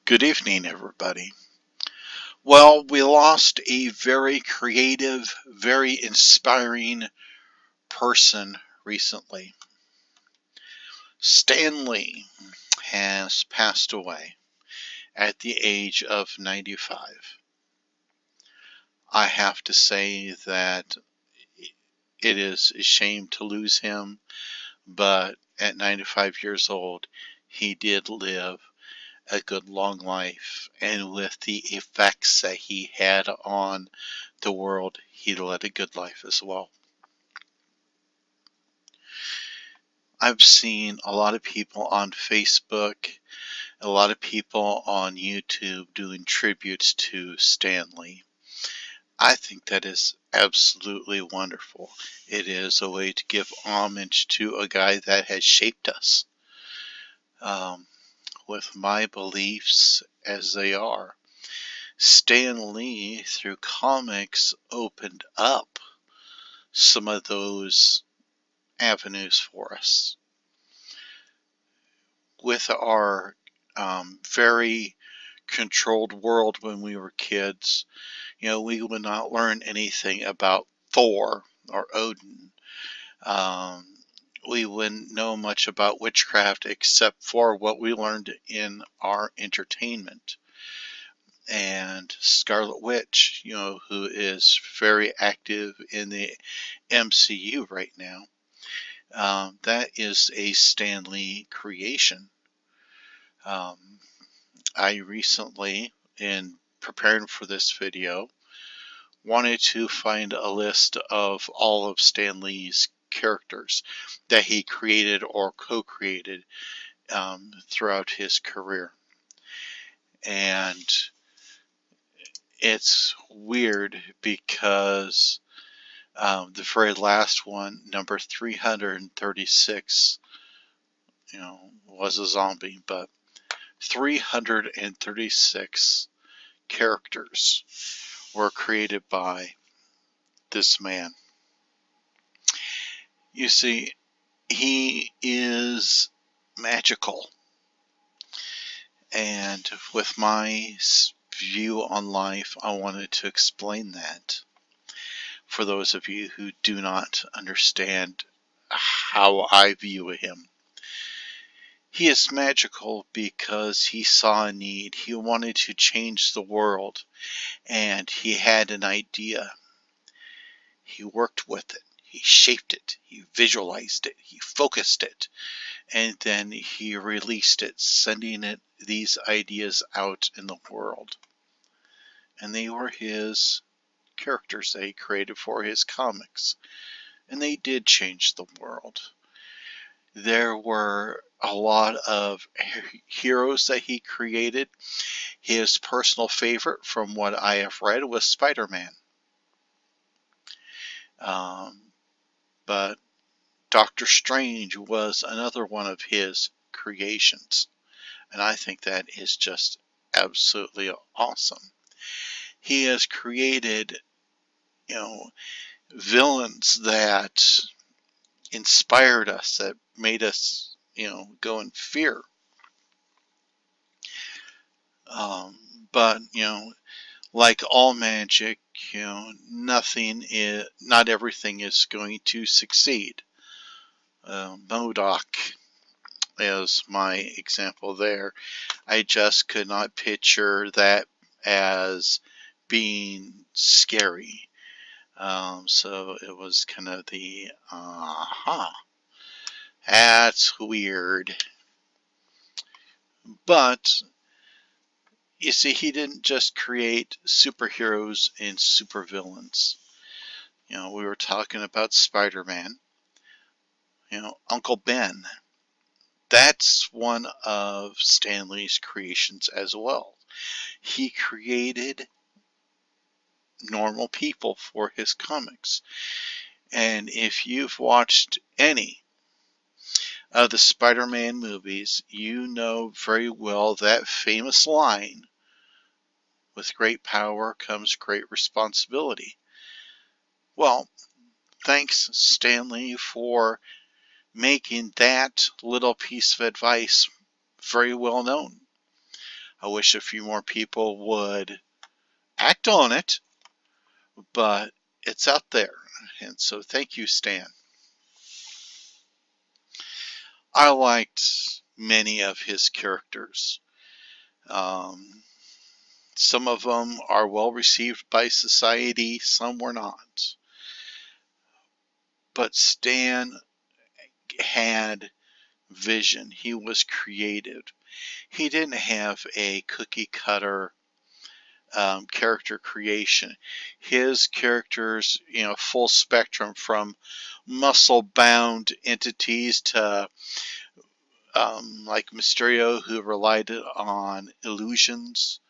Good evening, everybody. Well, we lost a very creative, very inspiring person recently. Stan Lee has passed away at the age of 95. I have to say that it is a shame to lose him, but at 95 years old, he did live a good long life, and with the effects that he had on the world, he led a good life as well. I've seen a lot of people on Facebook, a lot of people on YouTube doing tributes to Stan Lee. I think that is absolutely wonderful. It is a way to give homage to a guy that has shaped us. With my beliefs as they are, Stan Lee, through comics, opened up some of those avenues for us. With our very controlled world when we were kids, we would not learn anything about Thor or Odin. We wouldn't know much about witchcraft except for what we learned in our entertainment. And Scarlet Witch, who is very active in the MCU right now, that is a Stan Lee creation. I recently, in preparing for this video, wanted to find a list of all of Stan Lee's characters that he created or co-created throughout his career. And it's weird because the very last one, number 336, was a zombie, but 336 characters were created by this man. You see, he is magical. And with my view on life, I wanted to explain that for those of you who do not understand how I view him. He is magical because he saw a need. He wanted to change the world, and he had an idea. He worked with it. He shaped it. He visualized it. He focused it. And then he released it, sending these ideas out in the world. And they were his characters that he created for his comics. And they did change the world. There were a lot of heroes that he created. His personal favorite, from what I have read, was Spider-Man. But Doctor Strange was another one of his creations. And I think that is just absolutely awesome. He has created, villains that inspired us, that made us, go in fear. But, like all magic, not everything is going to succeed. MODOK is my example there. I just could not picture that as being scary. So it was kind of the, that's weird. But, you see, he didn't just create superheroes and supervillains. We were talking about Spider-Man. Uncle Ben. That's one of Stan Lee's creations as well. He created normal people for his comics. And if you've watched any of the Spider-Man movies, you know very well that famous line, with great power comes great responsibility. Well, thanks, Stan Lee, for making that little piece of advice very well known. I wish a few more people would act on it, but it's out there. And so thank you, Stan. I liked many of his characters. Some of them are well received by society, some were not. But Stan had vision. He was creative. He didn't have a cookie cutter character creation. His characters, full spectrum from muscle bound entities to like Mysterio, who relied on illusions.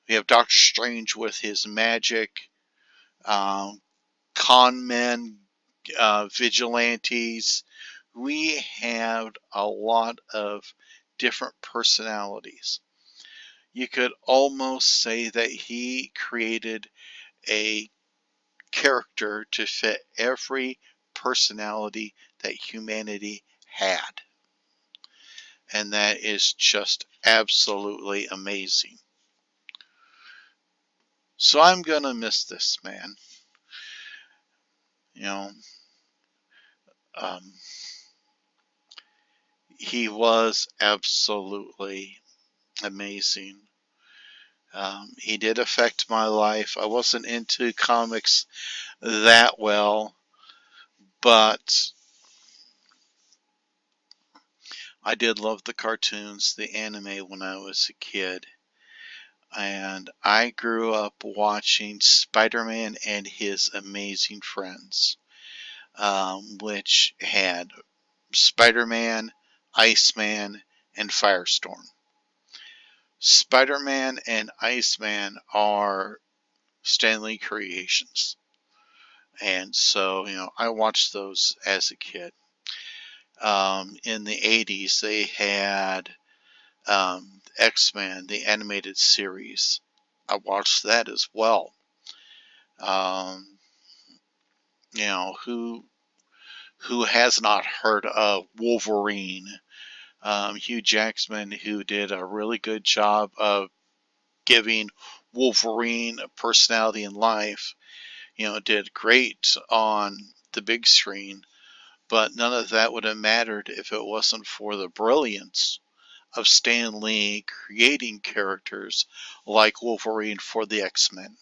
We have Doctor Strange with his magic, um, con men, vigilantes. We have a lot of different personalities. You could almost say that he created a character to fit every personality that humanity had. And that is just absolutely amazing. So I'm going to miss this man. You know, um, he was absolutely amazing. He did affect my life. I wasn't into comics that well, but I did love the cartoons, the anime when I was a kid. And I grew up watching Spider-Man and His Amazing Friends, which had Spider-Man, Iceman, and Firestorm. Spider-Man and Iceman are Stan Lee creations. And so, I watched those as a kid. In the 80s, they had X-Men, the animated series. I watched that as well. Um, who has not heard of Wolverine? Hugh Jackman, who did a really good job of giving Wolverine a personality in life, did great on the big screen, but none of that would have mattered if it wasn't for the brilliance of Stan Lee creating characters like Wolverine for the X-Men.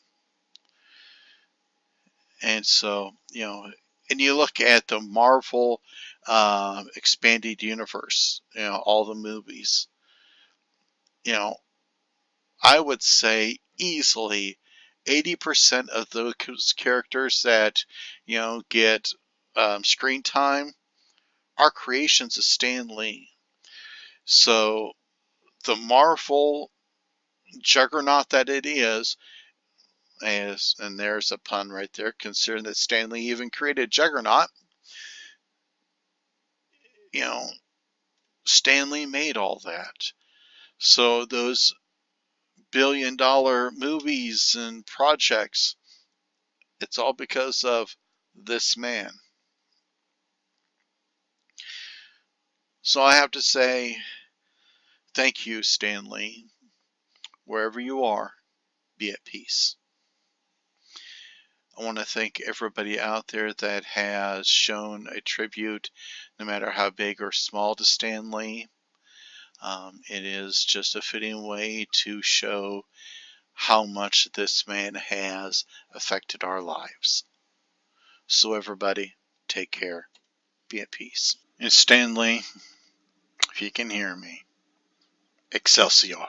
And so, and you look at the Marvel expanded universe, all the movies, I would say easily 80% of those characters that, get screen time are creations of Stan Lee. So the Marvel juggernaut that it is, and there's a pun right there, considering that Stan Lee even created Juggernaut, Stan Lee made all that. So those billion-dollar movies and projects, it's all because of this man. So I have to say, thank you, Stan Lee. Wherever you are, be at peace. I want to thank everybody out there that has shown a tribute, no matter how big or small, to Stan Lee. It is just a fitting way to show how much this man has affected our lives. So everybody, take care. Be at peace. And Stan Lee, if you can hear me, Excelsior.